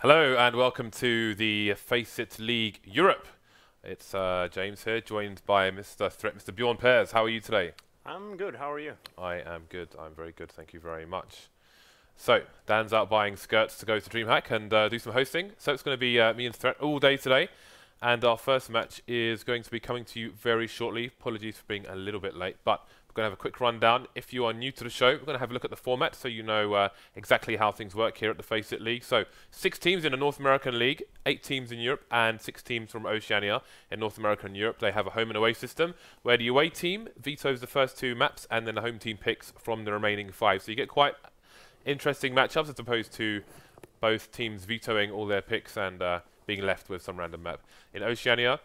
Hello and welcome to the FACEIT League Europe. It's James here, joined by Mr. Bjorn Pears. How are you today? I'm good. How are you? I am good. I'm very good. Thank you very much. So, Dan's out buying skirts to go to DreamHack and do some hosting. So it's going to be me and Threat all day today. And our first match is going to be coming to you very shortly. Apologies for being a little bit late, but we're going to have a quick rundown. If you are new to the show, we're going to have a look at the format so you know exactly how things work here at the FACEIT League. So 6 teams in the North American League, 8 teams in Europe, and 6 teams from Oceania in North America and Europe. They have a home and away system where the away team vetoes the first 2 maps and then the home team picks from the remaining 5. So you get quite interesting matchups as opposed to both teams vetoing all their picks and being left with some random map. In Oceania,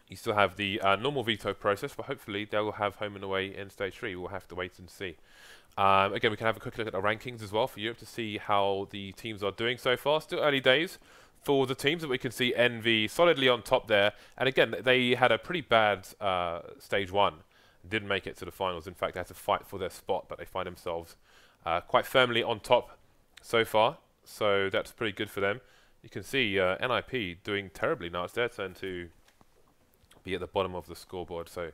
you still have the normal veto process, but hopefully they will have home and away in stage 3. We'll have to wait and see. Again, we can have a quick look at the rankings as well for Europe to see how the teams are doing so far. Still early days for the teams, but we can see NaVi solidly on top there. And again, they had a pretty bad stage 1. Didn't make it to the finals. In fact, they had to fight for their spot, but they find themselves quite firmly on top so far. So that's pretty good for them. You can see NIP doing terribly now. It's their turn to be at the bottom of the scoreboard, so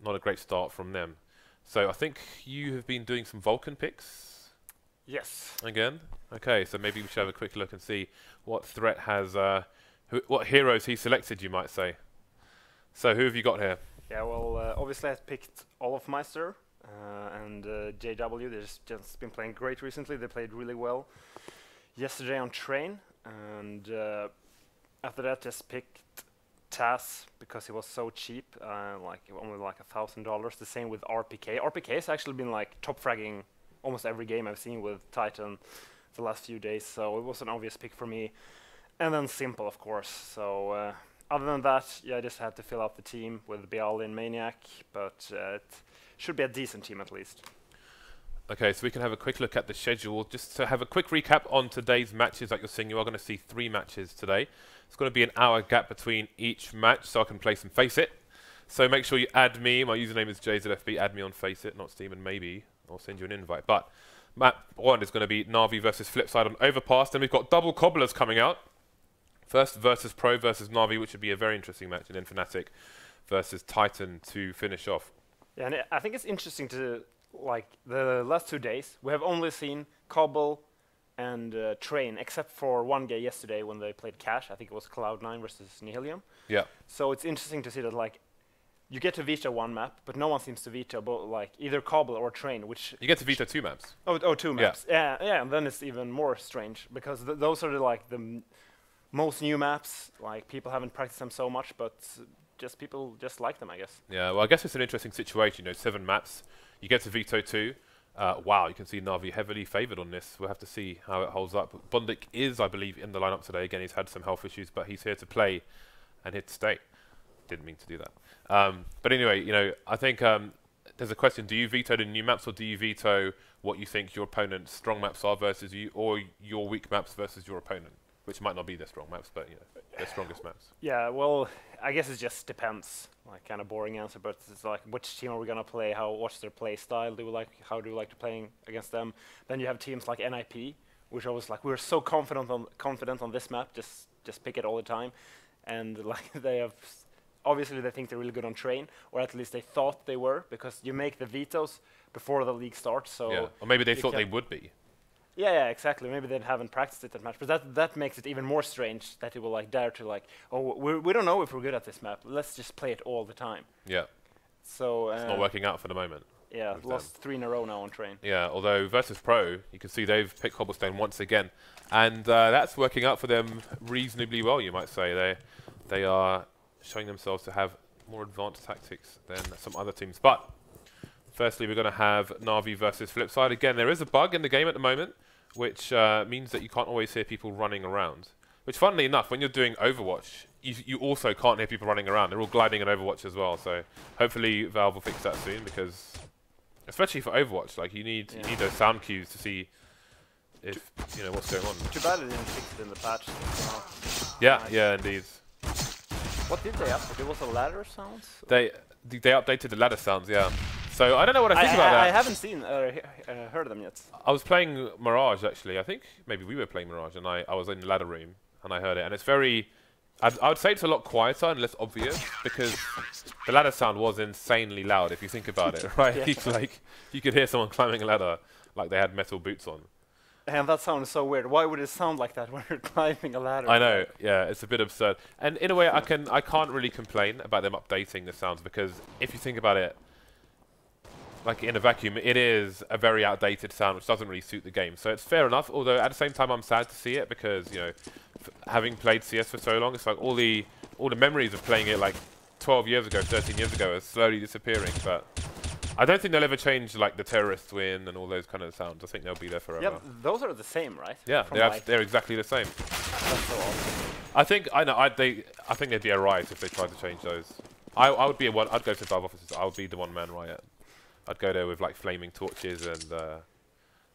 not a great start from them. So I think you have been doing some Vulcan picks? Yes. Again? Okay, so maybe we should have a quick look and see what Threat has, what heroes he selected, you might say. So who have you got here? Yeah, well, obviously I picked Olofmeister and JW. They've just been playing great recently. They played really well yesterday on Train, and after that just picked Taz because he was so cheap, like only like $1,000. The same with RPK. RPK has actually been like top fragging almost every game I've seen with Titan the last few days, so it was an obvious pick for me. And then Simple, of course. So other than that, yeah, I just had to fill out the team with Bialy and Maniac, but it should be a decent team at least. Okay, so we can have a quick look at the schedule. Just to have a quick recap on today's matches, like you're seeing, you are going to see 3 matches today. It's going to be an hour gap between each match, so I can play some FACEIT. So make sure you add me. My username is JZFB. Add me on FACEIT, not Steam, and maybe I'll send you an invite. But map 1 is going to be NaVi versus Flipside on Overpass. Then we've got double cobblers coming out. First versus Pro versus NaVi, which would be a very interesting match, and then Fnatic versus Titan to finish off. Yeah, and I think it's interesting to, like, the last 2 days, we have only seen Cobble and Train, except for one game yesterday when they played Cash. I think it was Cloud9 versus Nihilium. Yeah. So it's interesting to see that, like, you get to veto one map, but no one seems to veto both, like, either Cobble or Train, which... You get to veto 2 maps. Oh, 2 maps. Yeah, yeah, and then it's even more strange, because those are, like, the most new maps. Like, people haven't practiced them so much, but just people just like them, I guess. Yeah, well, I guess it's an interesting situation. You know, 7 maps. You get to veto 2. Wow, you can see NaVi heavily favoured on this. We'll have to see how it holds up. bondik is, I believe, in the lineup today. Again, he's had some health issues, but he's here to play and here to stay. Didn't mean to do that. But anyway, you know, I think there's a question. Do you veto the new maps, or do you veto what you think your opponent's strong maps are versus you, or your weak maps versus your opponent? Which might not be their strong maps, but, you know, their strongest maps. Yeah, well, I guess it just depends. Like, kind of boring answer, but it's like, which team are we gonna play? What's their play style? How do we like to play against them? Then you have teams like NIP, which I was like, we're so confident on this map, just pick it all the time, and like they have, obviously they think they're really good on Train, or at least they thought they were, because you make the vetoes before the league starts. So yeah, or maybe they thought they would be. Yeah, exactly. Maybe they haven't practiced it that much, but that makes it even more strange that he will like dare to like, oh, we don't know if we're good at this map. Let's just play it all the time. Yeah. So it's not working out for the moment. Yeah, lost 3 in a row now on Train. Yeah, although versus Pro, you can see they've picked Cobblestone once again, and that's working out for them reasonably well, you might say. They are showing themselves to have more advanced tactics than some other teams. But firstly, we're going to have NaVi versus Flipside. Again, there is a bug in the game at the moment, which means that you can't always hear people running around. Which, funnily enough, when you're doing Overwatch, you also can't hear people running around. They're all gliding in Overwatch as well. So hopefully Valve will fix that soon, because especially for Overwatch, like you need those sound cues to see if you know what's going on. Too bad they didn't fix it in the patch. Yeah, yeah, indeed. What did they update? It was the ladder sounds. They updated the ladder sounds, yeah. So I don't know what I think about that. I haven't seen heard them yet. I was playing Mirage actually. I think maybe we were playing Mirage, and I was in the ladder room and I heard it, and it's very. I would say it's a lot quieter and less obvious because the ladder sound was insanely loud. If you think about it, right? Yeah. It's like you could hear someone climbing a ladder like they had metal boots on. And that sound is so weird. Why would it sound like that when you're climbing a ladder? I know, yeah, it's a bit absurd. And in a way, I can't really complain about them updating the sounds because if you think about it, like in a vacuum, it is a very outdated sound which doesn't really suit the game. So it's fair enough. Although at the same time, I'm sad to see it because you know, having played CS for so long, it's like all the memories of playing it like 12 years ago, 13 years ago are slowly disappearing. But I don't think they'll ever change like the terrorist win and all those kind of sounds. I think they'll be there forever. Yeah, those are the same, right? Yeah, they're exactly the same. That's so awesome. I think they'd be a riot if they tried to change those. I would be I'd go to Valve offices. I would be the one-man riot. I'd go there with like flaming torches and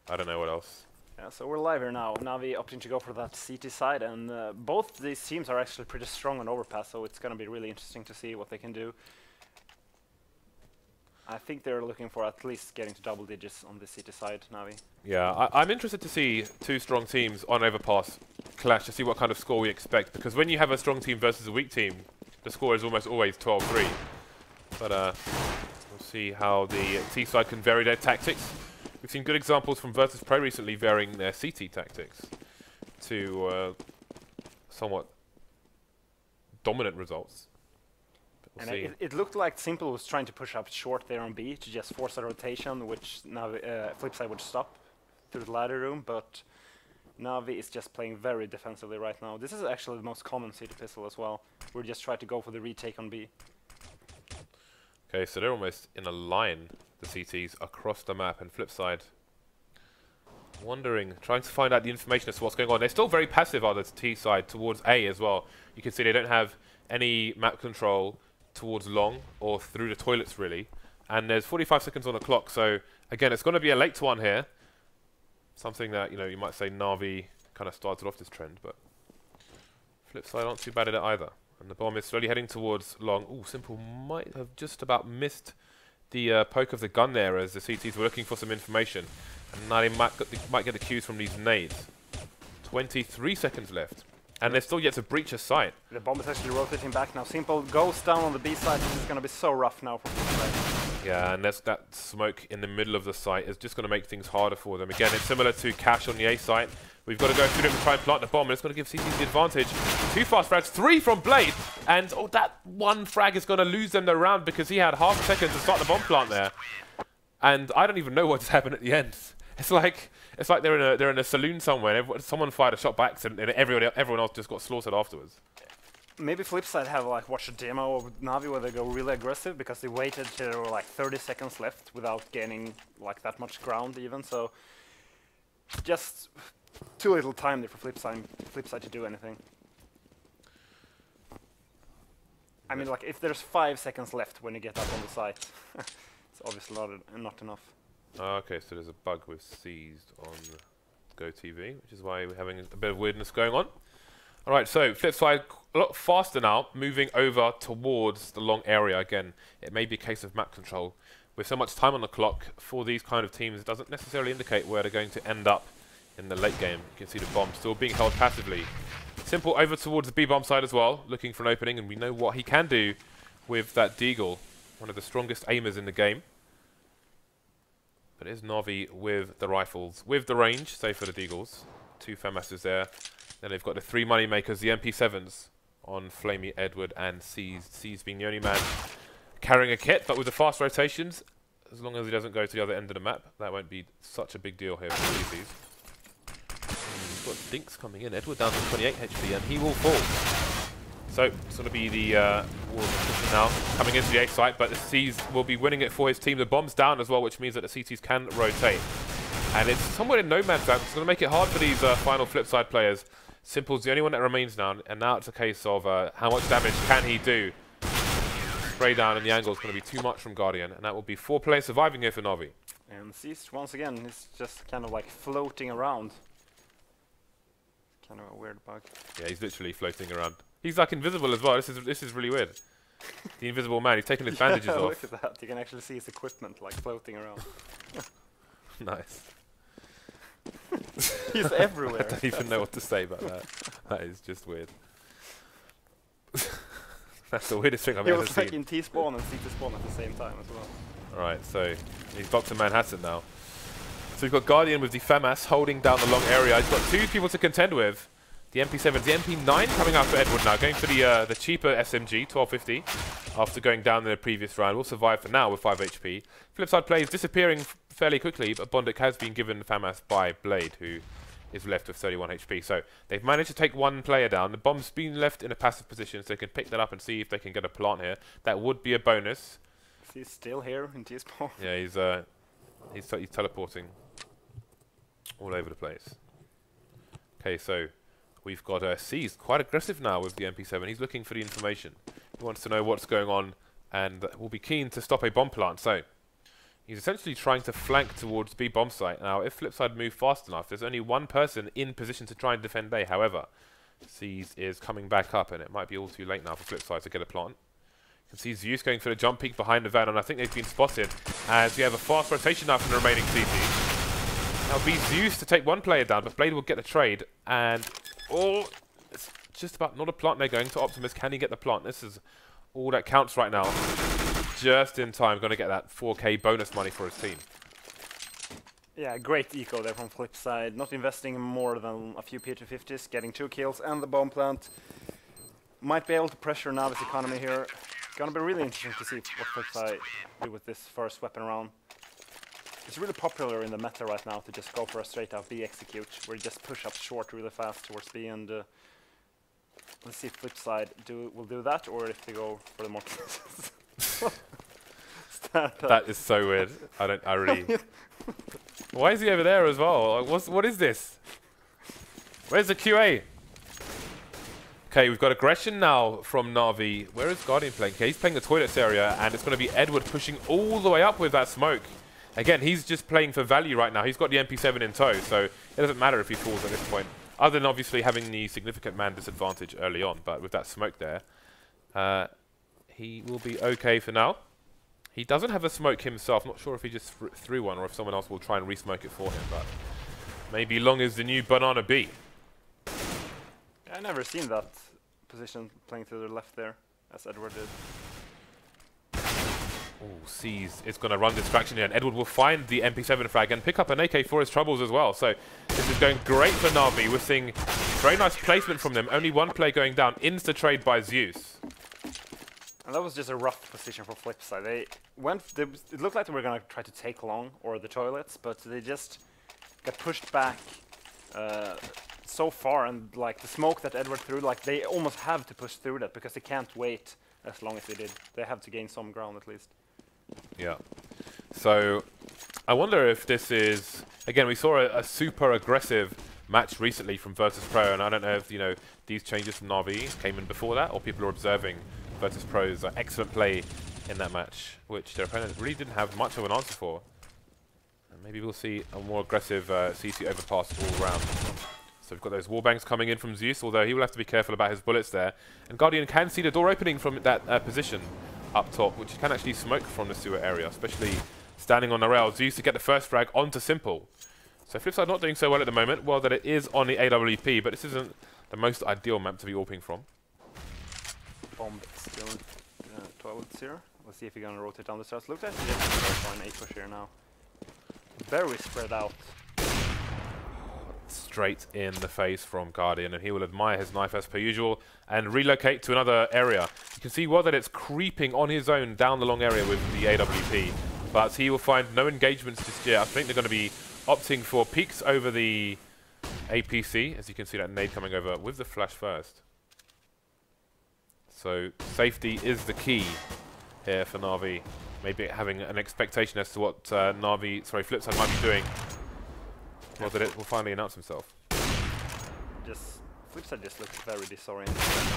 I don't know what else. Yeah, so we're live here now. NaVi opting to go for that CT side, and both these teams are actually pretty strong on Overpass, so it's going to be really interesting to see what they can do. I think they're looking for at least getting to double digits on the CT side, NaVi. Yeah, I'm interested to see two strong teams on Overpass clash to see what kind of score we expect, because when you have a strong team versus a weak team, the score is almost always 12-3. But we'll see how the T side can vary their tactics. We've seen good examples from Virtus Pro recently varying their CT tactics to somewhat dominant results. And it looked like Simple was trying to push up short there on B to just force a rotation, which NaVi, Flipside would stop through the ladder room, but NaVi is just playing very defensively right now. This is actually the most common CT pistol as well. We're just trying to go for the retake on B. Okay, so they're almost in a line, the CTs, across the map, and Flipside wondering, trying to find out the information as to what's going on. They're still very passive on the T side towards A as well. You can see they don't have any map control towards long or through the toilets really, and there's 45 seconds on the clock, so again it's going to be a late one here, something that you might say NaVi kind of started off this trend, but Flipside aren't too bad at it either, and the bomb is slowly heading towards long. Ooh, Simple might have just about missed the poke of the gun there as the CTs were looking for some information, and now they might get the cues from these nades. 23 seconds left. And they're still yet to breach a site. The bomb is actually rotating back now. Simple goes down on the B side. This is going to be so rough now for Flipside. Yeah, and that smoke in the middle of the site is just going to make things harder for them. Again, it's similar to Cash on the A site. We've got to go through them and try and plant the bomb, and it's going to give CTs the advantage. 2 fast frags, 3 from Blade, and that one frag is going to lose them the round because he had half a second to start the bomb plant there. And I don't even know what just happened at the end. It's like they're in a saloon somewhere. And someone fired a shot by accident, and everyone else just got slaughtered afterwards. Maybe Flipside have watched a demo of NaVi where they go really aggressive because they waited till there were like 30 seconds left without gaining like that much ground even. So just too little time there for Flipside to do anything. I mean, like if there's 5 seconds left when you get up on the site, it's obviously not enough. Okay, so there's a bug with seized on GoTV, which is why we're having a bit of weirdness going on. Alright, so Flipside a lot faster now, moving over towards the long area again. It may be a case of map control. With so much time on the clock for these kind of teams, it doesn't necessarily indicate where they're going to end up in the late game. You can see the bomb still being held passively. Simple over towards the B-bomb side as well, looking for an opening, and we know what he can do with that Deagle, one of the strongest aimers in the game. But it is NaVi with the rifles, with the range, save for the Deagles. 2 FAMASs there. Then they've got the 3 money makers, the MP7s on Flamie, Edward, and Seized. Seized being the only man carrying a kit, but with the fast rotations, as long as he doesn't go to the other end of the map, that won't be such a big deal here for CTs. We've got Dinks coming in. Edward down to 28 HP, and he will fall. So it's going to be the War position now coming into the A site, but the C's will be winning it for his team. The bomb's down as well, which means that the CTs can rotate. And it's somewhere in no man's land. It's going to make it hard for these final Flipside players. Simple's the only one that remains now, and now it's a case of how much damage can he do. Spray down, and the angle is going to be too much from Guardian, and that will be 4 players surviving here for NaVi. And Seized, once again, is just kind of like floating around. Kind of a weird bug. Yeah, he's literally floating around. He's like invisible as well. This is really weird. The invisible man. He's taking his bandages off. Look at that. You can actually see his equipment like floating around. Nice. He's everywhere. I don't even know what to say about that. That is just weird. That's the weirdest thing I've ever seen. He was like in T-spawn and C-spawn at the same time as well. Alright, so he's Dr. Manhattan now. So we've got Guardian with the FAMAS holding down the long area. He's got two people to contend with. The MP7, the MP9 coming out for Edward now, going for the cheaper SMG, 1250, after going down in the previous round. Will survive for now with 5 HP. Flipside plays disappearing fairly quickly, but bondik has been given FAMAS by Blade, who is left with 31 HP. So they've managed to take one player down. The bomb's been left in a passive position, so they can pick that up and see if they can get a plant here. That would be a bonus. He's still here in T-spawn. Yeah, he's teleporting all over the place. Okay, so we've got C's quite aggressive now with the MP7. He's looking for the information. He wants to know what's going on and will be keen to stop a bomb plant. So he's essentially trying to flank towards B bomb site. Now, if Flipside move fast enough, there's only one person in position to try and defend A. However, C's is coming back up, and it might be all too late now for Flipside to get a plant. You can see Zeus going for the jump peek behind the van, and I think they've been spotted as we have a fast rotation now from the remaining CT. Now, be Zeus to take one player down, but Blade will get the trade, and it's just about not a plant. They're going to Optimus. Can he get the plant? This is all that counts right now. Just in time, going to get that 4K bonus money for his team. Yeah, great eco there from Flipside. Not investing more than a few P250s, getting 2 kills and the bomb plant. Might be able to pressure NaVi's economy here. Gonna be really interesting to see what Flipside do with this first weapon round. It's really popular in the meta right now to just go for a straight out B execute, where you just push up short really fast towards B, and let's see if Flipside will do that, or if they go for the more That is so weird. I really... Why is he over there as well? What is this? Where's the QA? Okay, we've got aggression now from NaVi. Where is Guardian playing? Okay, he's playing the toilets area, and it's going to be Edward pushing all the way up with that smoke. Again, he's just playing for value right now. He's got the MP7 in tow, so it doesn't matter if he falls at this point. Other than obviously having the significant man disadvantage early on, but with that smoke there, he will be okay for now. He doesn't have a smoke himself. Not sure if he just threw one or if someone else will try and re-smoke it for him, but maybe Long is the new Banana B. I never seen that position playing to the left there, as Edward did. Oh, C's is going to run distraction here, and Edward will find the MP7 frag and pick up an AK for his troubles as well. So this is going great for NaVi. We're seeing very nice placement from them. Only one play going down. Insta trade by Zeus. And that was just a rough position for Flipside. It looked like they were going to try to take Long or the toilets, but they just got pushed back so far, and like the smoke that Edward threw, like they almost have to push through that because they can't wait as long as they did. They have to gain some ground at least. Yeah. So I wonder if this is, again, we saw a super aggressive match recently from Virtus Pro, and I don't know if, you know, these changes from NaVi came in before that, or people are observing Virtus Pro's excellent play in that match, which their opponent really didn't have much of an answer for. And maybe we'll see a more aggressive CC overpass all round. So we've got those wallbangs coming in from Zeus, although he will have to be careful about his bullets there. And Guardian can see the door opening from that position up top, which can actually smoke from the sewer area, especially standing on the rail. Zeus to get the first frag onto Simple. So Flipside not doing so well at the moment. Well, that it is on the AWP, but this isn't the most ideal map to be AWPing from. Bomb still in toilets here. Let's see if he's going to rotate down the stairs. Looks like he's for an 8 push here now. Very spread out. Straight in the face from Guardian, and he will admire his knife as per usual and relocate to another area. You can see well that it's creeping on his own down the long area with the AWP, but he will find no engagements just yet. I think they're going to be opting for peeks over the APC, as you can see that nade coming over with the flash first. So safety is the key here for NaVi. Maybe having an expectation as to what Flipside might be doing. Well, that it will finally announce himself. Flipside just looks very disoriented right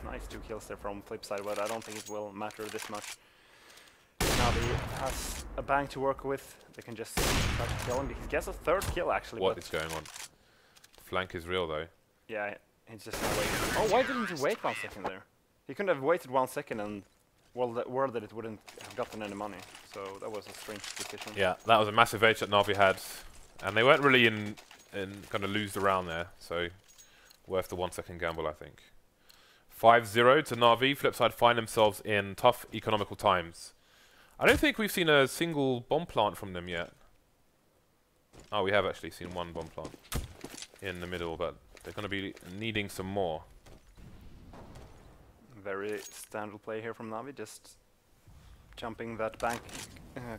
now. Nice 2 kills there from Flipside, but I don't think it will matter this much. NaVi has a bang to work with. They can just try to kill him. He gets a 3rd kill actually. What is going on? The flank is real though. Yeah, he's just gonna wait. Oh, why didn't he wait 1 second there? He couldn't have waited 1 second and WorldEdit wouldn't have gotten any money. So that was a strange decision. Yeah, that was a massive edge that NaVi had. And they weren't really in going to lose the round there. So worth the 1 second gamble, I think. 5-0 to NaVi. Flipside find themselves in tough economical times. I don't think we've seen a single bomb plant from them yet. Oh, we have actually seen one bomb plant in the middle, but they're going to be needing some more. Very standard play here from NaVi, just jumping that bank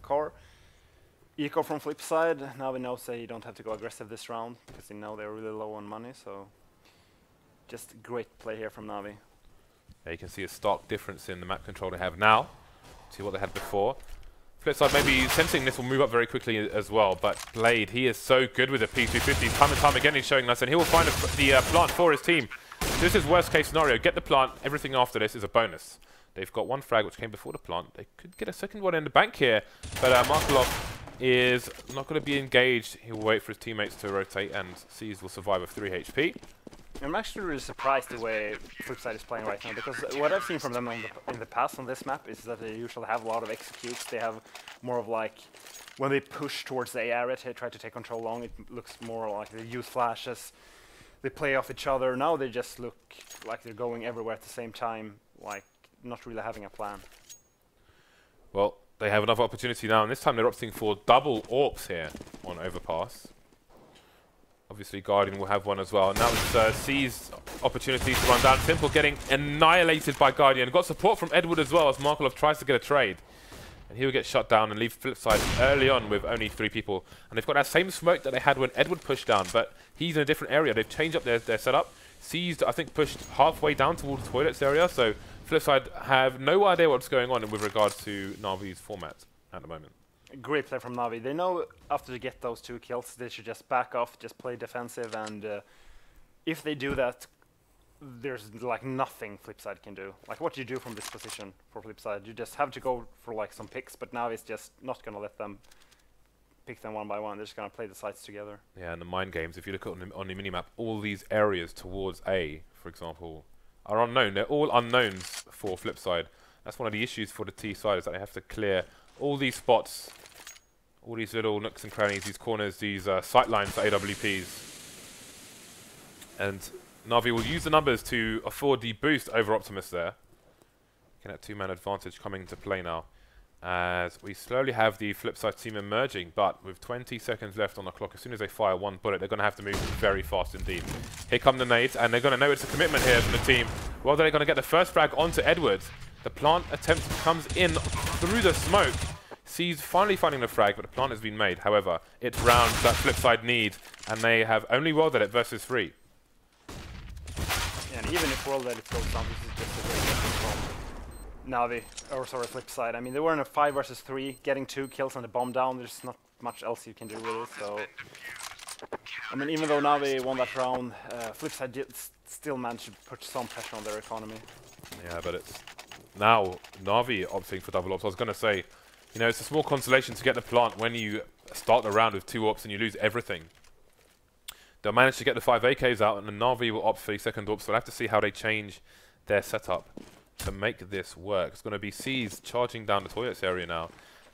car. Eco from Flipside. NaVi knows they don't have to go aggressive this round because they know they're really low on money, so just great play here from NaVi. Yeah, you can see a stark difference in the map control they have now to what they had before. Flipside maybe sensing this will move up very quickly as well, but Blade, he is so good with the P250s. Time and time again he's showing us, and he will find the plant for his team. This is worst case scenario. Get the plant, everything after this is a bonus. They've got one frag which came before the plant. They could get a second one in the bank here, but Markelov is not going to be engaged. He'll wait for his teammates to rotate, and Seas will survive with 3 HP. I'm actually really surprised the way Flipside is playing right now, because what I've seen from them in the past on this map is that they usually have a lot of executes. They have more of like, when they push towards the A area to try to take control long, it looks more like they use flashes, they play off each other. Now they just look like they're going everywhere at the same time, like not really having a plan. Well, they have another opportunity now, and this time they're opting for double AWPs here on Overpass. Obviously, Guardian will have one as well. And that was C's opportunity to run down. Simple getting annihilated by Guardian. Got support from Edward as well as Markelov tries to get a trade. And he will get shut down and leave Flipside early on with only 3 people. And they've got that same smoke that they had when Edward pushed down, but he's in a different area. They've changed up their setup. C's, I think, pushed halfway down towards the toilets area, so Flipside have no idea what's going on with regards to NaVi's format at the moment. Great play from NaVi. They know after they get those 2 kills, they should just back off, just play defensive, and if they do that, there's like nothing Flipside can do. Like, what do you do from this position for Flipside? You just have to go for like some picks, but NaVi's just not going to let them pick them one by one. They're just going to play the sites together. Yeah, and the mind games, if you look on the minimap, all these areas towards A, for example, are unknown. They're all unknowns for Flipside. That's one of the issues for the T side, is that they have to clear all these spots, all these little nooks and crannies, these corners, these sight lines for AWPs. And NaVi will use the numbers to afford the boost over Optimus there. Looking at 2-man advantage coming into play now, as we slowly have the Flipside team emerging, but with 20 seconds left on the clock, as soon as they fire 1 bullet, they're going to have to move very fast indeed. Here come the nades, and they're going to know it's a commitment here from the team. Well, they're going to get the first frag onto Edwards. The plant attempt comes in through the smoke. C's finally finding the frag, but the plant has been made. However, it's rounds that Flipside need, and they have only WorldEdit versus 3. Yeah, and even if WorldEdit goes down, this is just a great effort from NaVi, or sorry, Flipside. I mean, they were in a 5 versus 3, getting 2 kills and the bomb down. There's not much else you can do with it, so... I mean, even though NaVi won that round, Flipside still managed to put some pressure on their economy. Yeah, but it's... Now, NaVi opting for double ops. I was going to say, you know, it's a small consolation to get the plant when you start the round with 2 ops and you lose everything. They'll manage to get the 5 AKs out, and then NaVi will opt for the second ops. So we'll have to see how they change their setup to make this work. It's going to be C's charging down the toilets area now,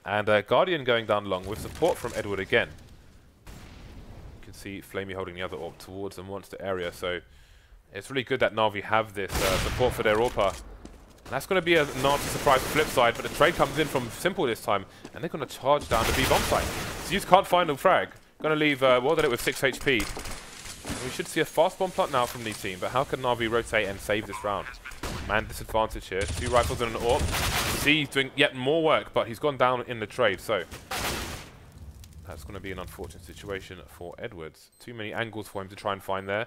and Guardian going down long with support from Edward again. You can see flamie holding the other AWP towards the monster area, so it's really good that NaVi have this support for their AWPer. And that's going to be a nasty surprise for Flipside, but the trade comes in from Simple this time, and they're going to charge down the B bomb site. Zeus can't find the frag. Going to leave WorldEdit with 6 HP. And we should see a fast bomb plant now from the team, but how can NaVi rotate and save this round? Man disadvantage here. 2 rifles and an AWP. C doing yet more work, but he's gone down in the trade, so that's going to be an unfortunate situation for Edwards. Too many angles for him to try and find there.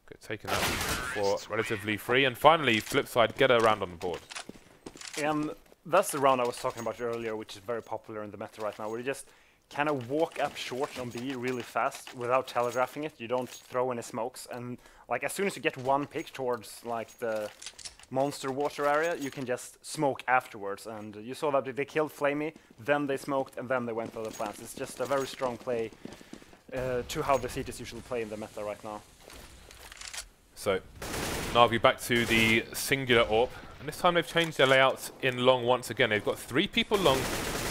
Get taken out for relatively free, and finally Flipside get a round on the board. That's the round I was talking about earlier, which is very popular in the meta right now, where you just kind of walk up short on B really fast without telegraphing it. You don't throw any smokes, and like as soon as you get 1 pick towards like the monster water area, you can just smoke afterwards. And you saw that they killed flamie, then they smoked, and then they went for the plants. It's just a very strong play to how the cities usually play in the meta right now. So, NaVi back to the singular AWP. And this time they've changed their layout in long once again. They've got 3 people long,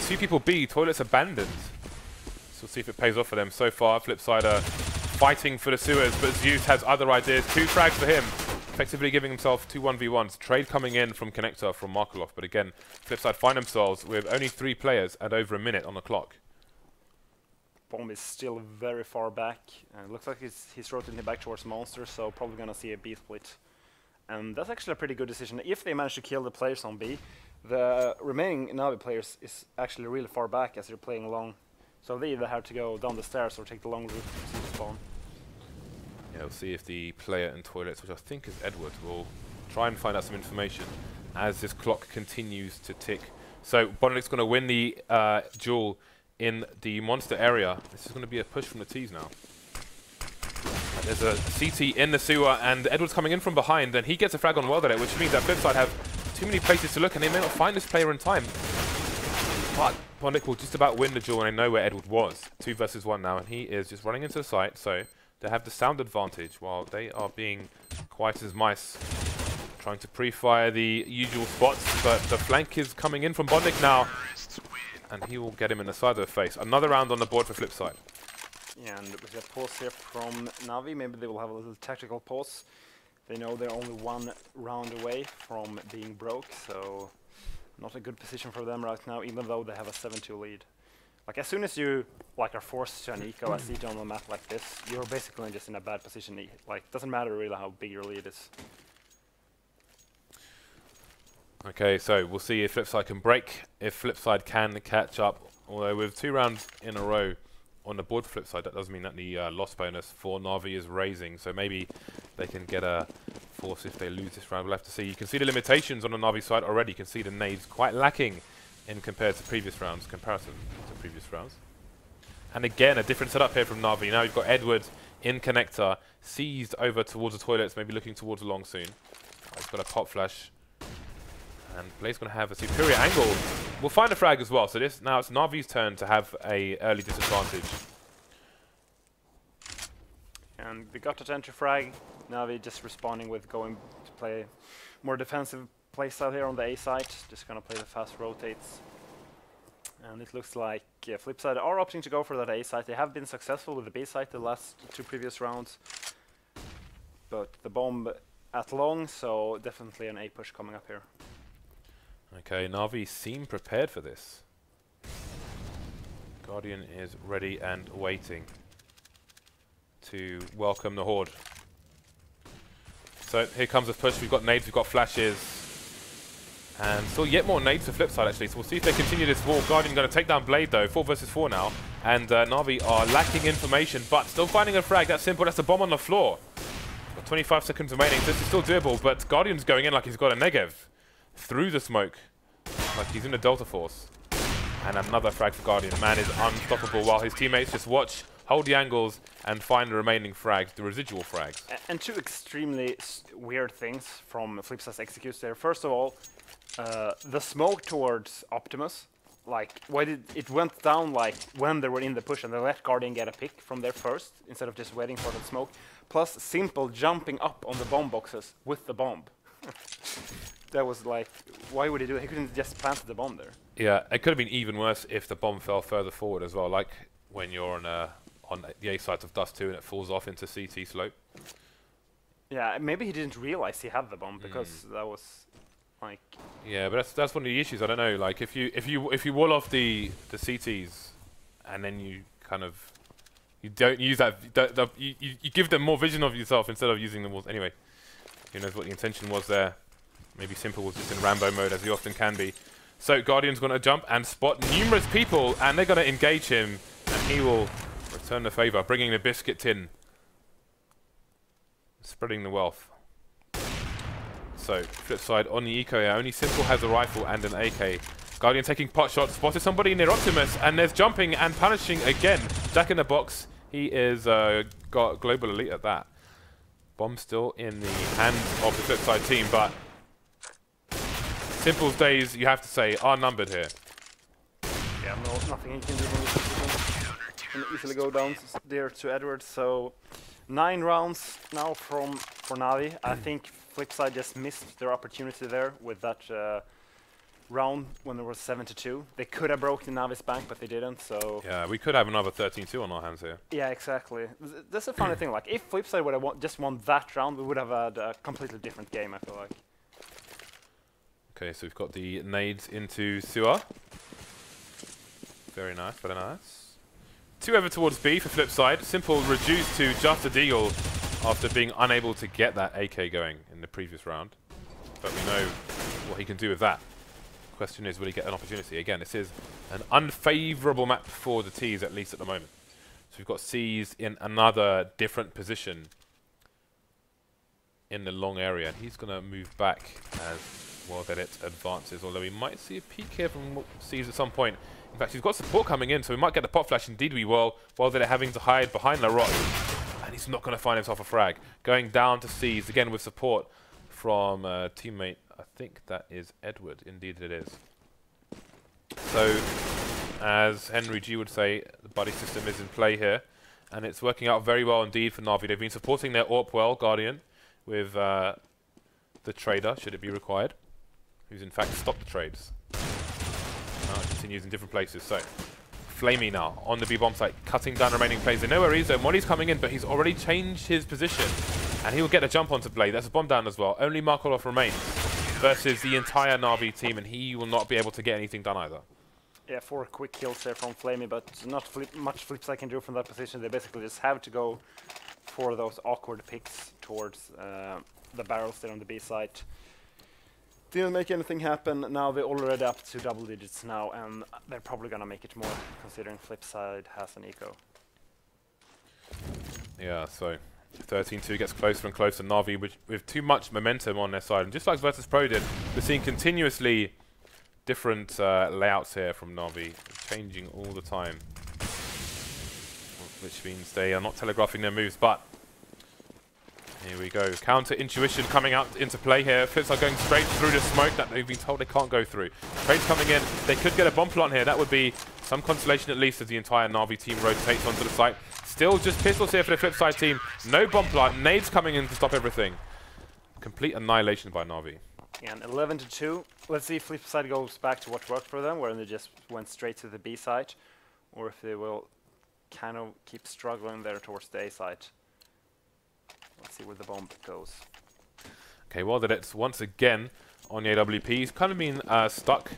2 people B, toilets abandoned. So we'll see if it pays off for them. So far, Flipside are fighting for the sewers, but Zeus has other ideas. 2 frags for him, effectively giving himself 2 1v1s. Trade coming in from Connector from Markelov, but again, Flipside find themselves with only 3 players and over a minute on the clock. Bomb is still very far back. Looks like he's rotating back towards Monster, so probably gonna see a B split. And that's actually a pretty good decision. If they manage to kill the players on B, the remaining NaVi players is actually really far back as they're playing long. So they either have to go down the stairs or take the long route to spawn. Yeah, we'll see if the player in toilets, which I think is Edward, will try and find out some information as this clock continues to tick. So bondik going to win the duel in the monster area. This is going to be a push from the T's now. There's a CT in the sewer, and Edward's coming in from behind, and he gets a frag on WorldEdit, which means that Flipside have too many places to look, and they may not find this player in time. But bondik will just about win the duel, and they know where Edward was. 2 versus 1 now, and he is just running into the site, so they have the sound advantage, while they are being quiet as mice, trying to pre-fire the usual spots, but the flank is coming in from bondik now, and he will get him in the side of the face. Another round on the board for Flipside. Yeah, and with a pause here from NaVi, maybe they will have a little tactical pause. They know they're only 1 round away from being broke, so not a good position for them right now, even though they have a 7-2 lead. Like, as soon as you are forced to an eco, I see it on the map like this, you're basically just in a bad position. Like, doesn't matter really how big your lead is. Okay, so we'll see if Flipside can break, if Flipside can catch up. Although with 2 rounds in a row on the board for Flipside, that does mean that the loss bonus for NaVi is raising. So maybe they can get a force if they lose this round. We'll have to see. You can see the limitations on the NaVi side already. You can see the nades quite lacking in compared to previous rounds, comparison to previous rounds. And again, a different setup here from NaVi. Now you've got Edward in connector, seized over towards the toilets, maybe looking towards the long soon. He's got a pop flash. And Blade's going to have a superior angle. We'll find a frag as well. So this now it's NaVi's turn to have a early disadvantage. And we got that entry frag. NaVi just responding with going to play more defensive playstyle here on the A side. Just going to play the fast rotates. And it looks like Flipside are opting to go for that A side. They have been successful with the B side the last 2 previous rounds. But the bomb at long, so definitely an A push coming up here. Okay, NaVi seem prepared for this. Guardian is ready and waiting to welcome the horde. So here comes the push. We've got nades, we've got flashes, and still yet more nades for Flipside actually. So we'll see if they continue this wall. Guardian going to take down Blade though, 4 versus 4 now, and NaVi are lacking information, but still finding a frag. That's simple. That's a bomb on the floor. Got 25 seconds remaining. So this is still doable, but Guardian's going in like he's got a Negev through the smoke, like he's in a Delta Force. And another frag for Guardian. Man is unstoppable while his teammates just watch, hold the angles, and find the remaining frags, the residual frags. And 2 extremely weird things from Flipside's executes there. First of all, the smoke towards Optimus. Like, why did it went down like when they were in the push and they let Guardian get a pick from there first instead of just waiting for the smoke. Plus, simple jumping up on the bomb boxes with the bomb. That was like, why would he do it? He couldn't just plant the bomb there. Yeah, it could have been even worse if the bomb fell further forward as well, like when you're on the A side of Dust 2 and it falls off into CT slope. Yeah, maybe he didn't realize he had the bomb because that was like. Yeah, but that's one of the issues. I don't know. Like if you wall off the CTs and then you kind of you don't use that you give them more vision of yourself instead of using the walls. Anyway, who knows what the intention was there? Maybe Simple was just in Rambo mode, as he often can be. So Guardian's going to jump and spot numerous people, and they're going to engage him, and he will return the favor, bringing the biscuit tin, spreading the wealth. So Flipside on the eco here. Only Simple has a rifle and an AK. Guardian taking pot shots, spotted somebody near Optimus, and there's jumping and punishing again. Jack in the box. He is got global elite at that. Bomb still in the hands of the Flipside team, but Simple's days, you have to say, are numbered here. Yeah, no, nothing he can do can easily go down there to Edward. So 9 rounds now from for NaVi. I think Flipside just missed their opportunity there with that round when there was 7-2. They could have broken NaVi's bank, but they didn't. So yeah, we could have another 13-2 on our hands here. yeah, exactly. That's a funny thing. Like if Flipside would have just won that round, we would have had a completely different game, I feel like. Okay, so we've got the nades into sewer. Very nice, very nice. 2 over towards B for Flipside. Simple reduced to just a deagle after being unable to get that AK going in the previous round. But we know what he can do with that. Question is, will he get an opportunity? Again, this is an unfavourable map for the T's, at least at the moment. So we've got C's in another different position in the long area. And he's going to move back as WorldEdit advances, although we might see a peek here from C's at some point. In fact, he's got support coming in, so we might get the pop flash. Indeed we will, WorldEdit having to hide behind the rock. And he's not going to find himself a frag. Going down to C's, again with support from a teammate. I think that is Edward. Indeed it is. So, as Henry G would say, the buddy system is in play here. And it's working out very well indeed for NaVi. They've been supporting their AWP well, Guardian, with the trader, should it be required, who's in fact stopped the trades. Continues in different places. So, flamie now on the B bomb site, cutting down remaining plays. They know where he is, though. Molly's coming in, but he's already changed his position. And he'll get a jump onto Blade. That's a bomb down as well. Only Markelov remains versus the entire NaVi team, and he will not be able to get anything done either. Yeah, 4 quick kills there from flamie, but not much Flipside can do from that position. They basically just have to go for those awkward picks towards the barrels there on the B site. Didn't make anything happen. Now they're already up to double digits now, and they're probably gonna make it more, considering Flipside has an eco. Yeah, so 13-2 gets closer and closer. NaVi with too much momentum on their side, and just like Virtus Pro did, we're seeing continuously different layouts here from NaVi, changing all the time, which means they are not telegraphing their moves. But here we go. Counter intuition coming out into play here. Flipside going straight through the smoke that they've been told they can't go through. Trades coming in. They could get a bomb plant here. That would be some consolation at least as the entire NaVi team rotates onto the site. Still just pistols here for the Flipside team. No bomb plant. Nades coming in to stop everything. Complete annihilation by NaVi. And 11-2. Let's see if Flipside goes back to what worked for them, where they just went straight to the B site, or if they will kind of keep struggling there towards the A site. Let's see where the bomb goes. Okay, well, it's once again on the AWP. He's kind of been stuck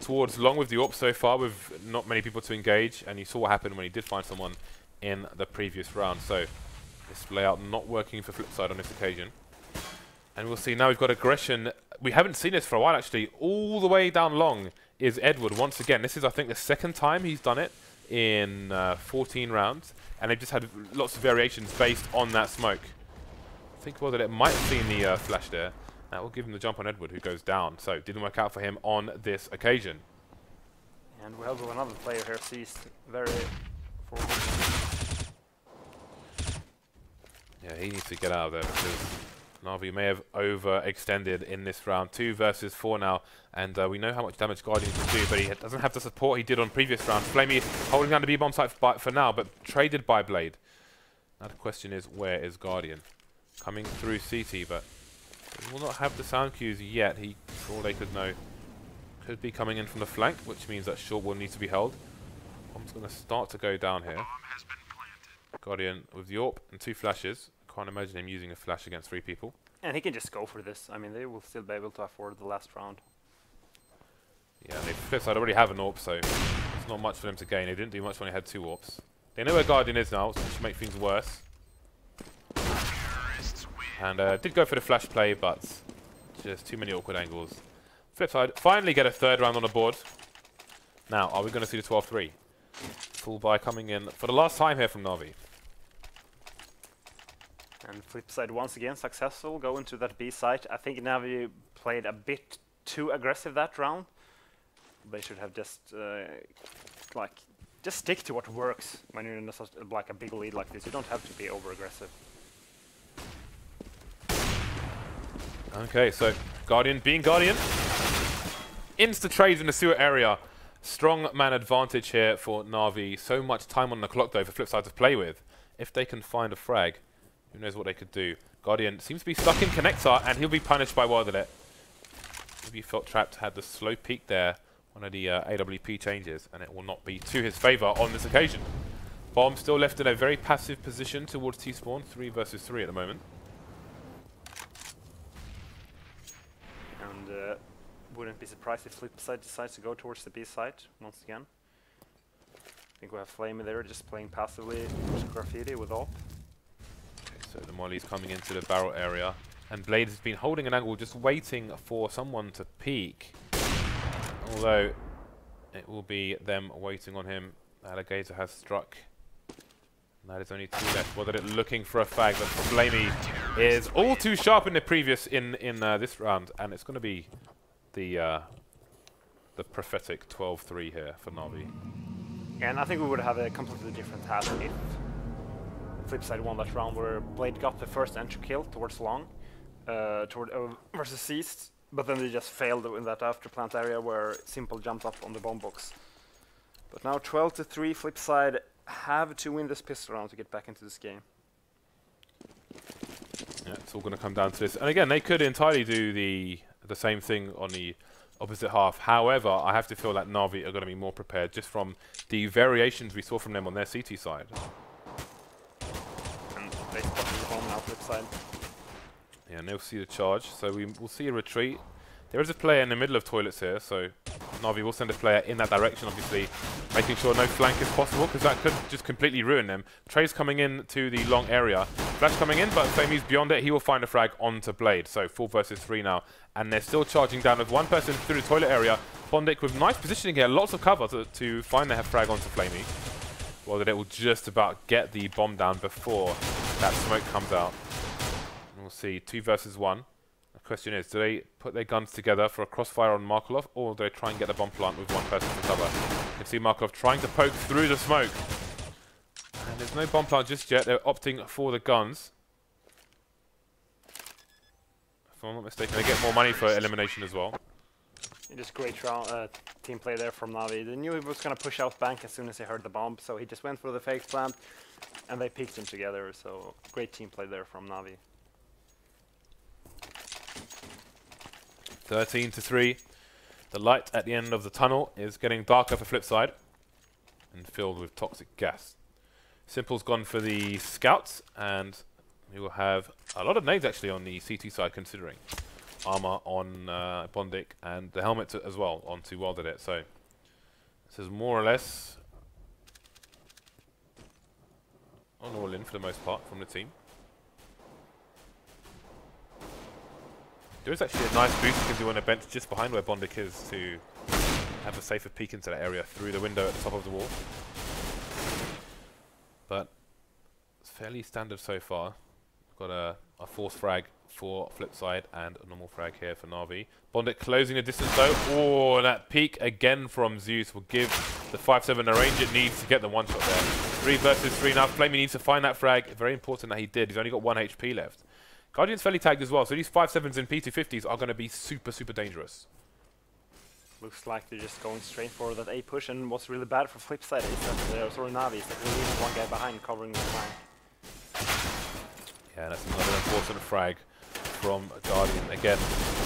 towards long with the AWP so far, with not many people to engage, and you saw what happened when he did find someone in the previous round. So this layout not working for Flipside on this occasion. And we'll see now we've got aggression. We haven't seen this for a while, actually. All the way down long is Edward once again. This is, I think, the second time he's done it in 14 rounds, and they've just had lots of variations based on that smoke. I think WorldEdit might have seen the flash there. That will give him the jump on Edward, who goes down. So it didn't work out for him on this occasion. And we have another player here, sees very forward. Yeah, he needs to get out of there because NaVi may have overextended in this round. 2 versus 4 now, and we know how much damage Guardian can do, but he doesn't have the support he did on previous round. flamie holding down the B-bomb site for now, but traded by Blade. Now the question is, where is Guardian? Coming through CT, but he will not have the sound cues yet. He, for all they could know, could be coming in from the flank, which means that short will need to be held. Bomb's going to start to go down here. Guardian with the AWP and 2 flashes. Can't imagine him using a flash against 3 people. And he can just go for this. I mean, they will still be able to afford the last round. Yeah, they Flipside already have an AWP, so it's not much for them to gain. They didn't do much when they had 2 AWPs. They know where Guardian is now, which should make things worse. And did go for the flash play, but just too many awkward angles. Flipside finally get a 3rd round on the board. Now, are we going to see the 12-3? Full buy coming in for the last time here from NaVi. And Flipside once again successful, going to that B site. I think NaVi played a bit too aggressive that round. They should have just just stick to what works when you're in a big lead like this. You don't have to be over aggressive. Okay, so Guardian being Guardian. Insta trades in the sewer area. Strong man advantage here for NaVi. So much time on the clock though for Flipside to play with. If they can find a frag, who knows what they could do. Guardian seems to be stuck in connector, and he'll be punished by WorldEdit. Maybe he felt trapped, had the slow peak there, one of the AWP changes, and it will not be to his favor on this occasion. Bomb still left in a very passive position towards T-spawn, 3 versus 3 at the moment. And wouldn't be surprised if Flipside decides to go towards the B site once again. I think we have flamie there just playing passively towards graffiti with AWP. So the molly's coming into the barrel area, and Blade has been holding an angle, just waiting for someone to peek. Although it will be them waiting on him. Alligator has struck. That is only 2 left. WorldEdit looking for a fag, but flamie is all too sharp in the previous in this round, and it's going to be the prophetic 12-3 here for NaVi. And I think we would have a completely different task if Flipside won that round, where Blade got the first entry kill towards long, versus East, but then they just failed in that after plant area where Simple jumped up on the bomb box. But now 12-3, Flipside have to win this pistol round to get back into this game. Yeah, it's all going to come down to this. And again, they could entirely do the same thing on the opposite half. However, I have to feel that NaVi are going to be more prepared just from the variations we saw from them on their CT side. And they spotted the bomb now, Flipside. Yeah, and they'll see the charge, so we'll see a retreat. There is a player in the middle of toilets here, so NaVi will send a player in that direction, obviously, making sure no flank is possible, because that could just completely ruin them. Trey's coming in to the long area. Flash coming in, but flamie's beyond it. He will find a frag onto Blade, so 4 versus 3 now. And they're still charging down with one person through the toilet area. bondik with nice positioning here, lots of cover to find the frag onto flamie. WorldEdit will just about get the bomb down before that smoke comes out. And we'll see 2 versus 1. The question is, do they put their guns together for a crossfire on Markelov, or do they try and get the bomb plant with one person to cover? You can see Markelov trying to poke through the smoke. And there's no bomb plant just yet. They're opting for the guns. If I'm not mistaken, they get more money for elimination as well. Just great round, team play there from NaVi. They knew he was going to push out bank as soon as he heard the bomb, so he just went for the fake plant, and they peeked him together, so great team play there from NaVi. 13-3. The light at the end of the tunnel is getting darker for Flipside and filled with toxic gas. Simple's gone for the scouts, and we will have a lot of nades actually on the CT side, considering armor on bondik and the helmet as well onto WorldEdit. So this is more or less on all in for the most part from the team. There is actually a nice boost you can do on a bench just behind where bondik is to have a safer peek into that area through the window at the top of the wall. But it's fairly standard so far. We've got a force frag for Flipside and a normal frag here for NaVi. bondik closing the distance though. Oh, and that peek again from Zeus will give the 5-7 the range it needs to get the one shot there. 3 versus 3 now. flamie needs to find that frag. Very important that he did. He's only got 1 HP left. Guardian's fairly tagged as well, so these 5-7s and P250s are going to be super, super dangerous. Looks like they're just going straight for that A push, and what's really bad for Flipside is that, sorry, NaVi, is that we're leaving one guy behind covering the flank. Yeah, that's another important frag from Guardian. Again,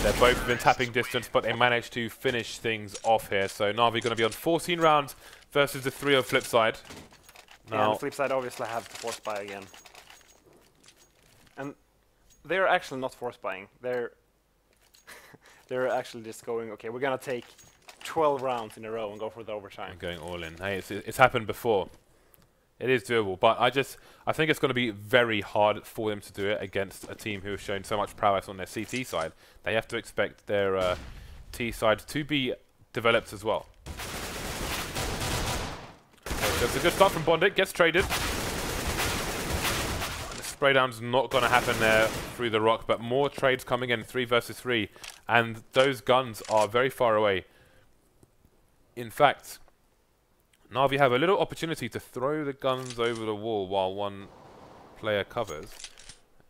they're both within tapping distance, but they managed to finish things off here. So NaVi going to be on 14 rounds versus the 3 of Flipside. Now, and Flipside obviously have to force buy again. And they're actually not force buying. They're actually just going, okay, we're going to take 12 rounds in a row and go for the overtime. And going all in. Hey, it's happened before. It is doable, but I think it's going to be very hard for them to do it against a team who has shown so much prowess on their CT side. They have to expect their T side to be developed as well. Okay, so it's a good start from bondik, gets traded. Spray down's not going to happen there through the rock, but more trades coming in, 3 versus 3, and those guns are very far away. In fact, NaVi have a little opportunity to throw the guns over the wall while one player covers,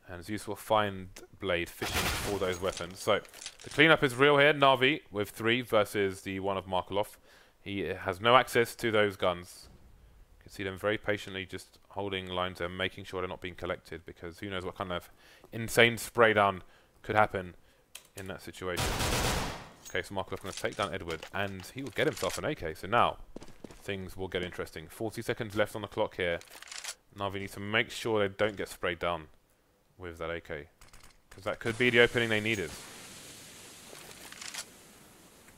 and Zeus will find Blade fishing for those weapons. So the cleanup is real here. NaVi with 3 versus the 1 of Markelov. He has no access to those guns. You can see them very patiently just holding lines and making sure they're not being collected, because who knows what kind of insane spray down could happen in that situation. Okay, so Markelov going to take down Edward, and he will get himself an AK. So now things will get interesting. 40 seconds left on the clock here. NaVi need to make sure they don't get sprayed down with that AK, because that could be the opening they needed.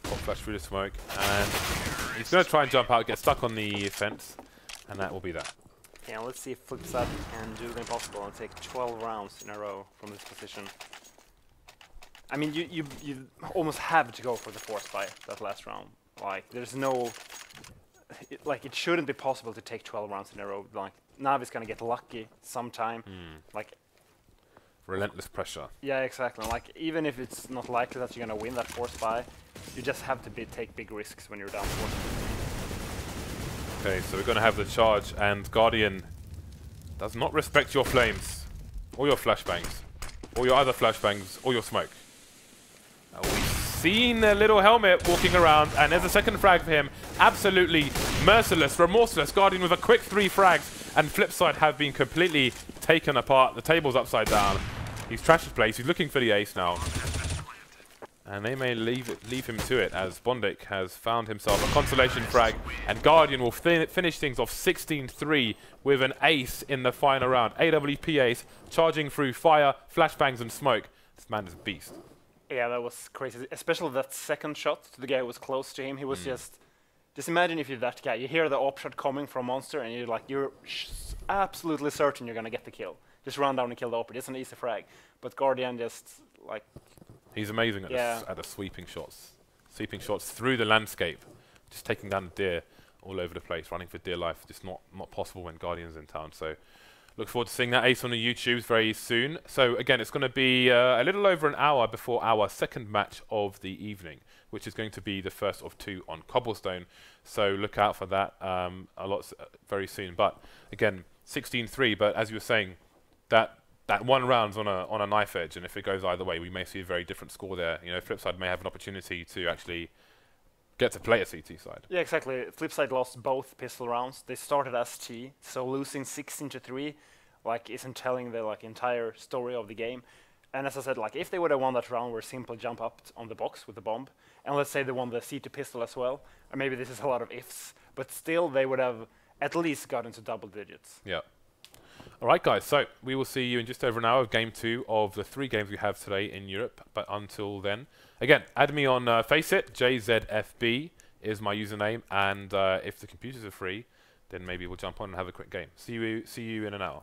Pop flash through the smoke, and he's going to try and jump out, get stuck on the fence, and that will be that. Yeah, let's see if Flipsid can do the impossible and take 12 rounds in a row from this position. I mean, you almost have to go for the force buy that last round. Like, there's no... it shouldn't be possible to take 12 rounds in a row. Like, NaVi's gonna get lucky sometime. Like... Relentless pressure. Yeah, exactly. Like, even if it's not likely that you're gonna win that force buy, you just have to take big risks when you're down 4. Okay, so we're going to have the charge, and Guardian does not respect your flames, or your flashbangs, or your other flashbangs, or your smoke. We've seen a little helmet walking around, and there's a second frag for him. Absolutely merciless, remorseless. Guardian with a quick 3 frags, and Flipside have been completely taken apart. The table's upside down. He's trashed his place. He's looking for the ace now. And they may leave him to it, as bondik has found himself a consolation frag, and Guardian will finish things off 16-3 with an ace in the final round. AWP ace, charging through fire, flashbangs and smoke. This man is a beast. Yeah, that was crazy. Especially that second shot to the guy who was close to him. He was just imagine if you're that guy. You hear the op shot coming from Monster, and you're absolutely certain you're gonna get the kill. Just run down and kill the op. It's an easy frag. But Guardian just like... He's amazing at the sweeping shots. Sweeping shots through the landscape. Just taking down deer all over the place, running for dear life. Just not possible when Guardian's in town. So look forward to seeing that ace on the YouTubes very soon. So again, it's going to be a little over an hour before our second match of the evening, which is going to be the first of 2 on Cobblestone. So look out for that very soon. But again, 16-3. But as you were saying, that one round's on a knife edge, and if it goes either way, we may see a very different score there. You know, Flipside may have an opportunity to actually get to play a CT side. Yeah, exactly. Flipside lost both pistol rounds. They started as T, so losing 16-3, isn't telling the entire story of the game. And as I said, if they would have won that round, where simple jump up on the box with the bomb, and let's say they won the CT pistol as well, or maybe this is a lot of ifs, but still they would have at least gotten to double digits. Yeah. All right, guys, so we will see you in just over an hour of Game 2 of the 3 games we have today in Europe. But until then, again, add me on FACEIT. JZFB is my username. And if the computers are free, then maybe we'll jump on and have a quick game. See you in an hour.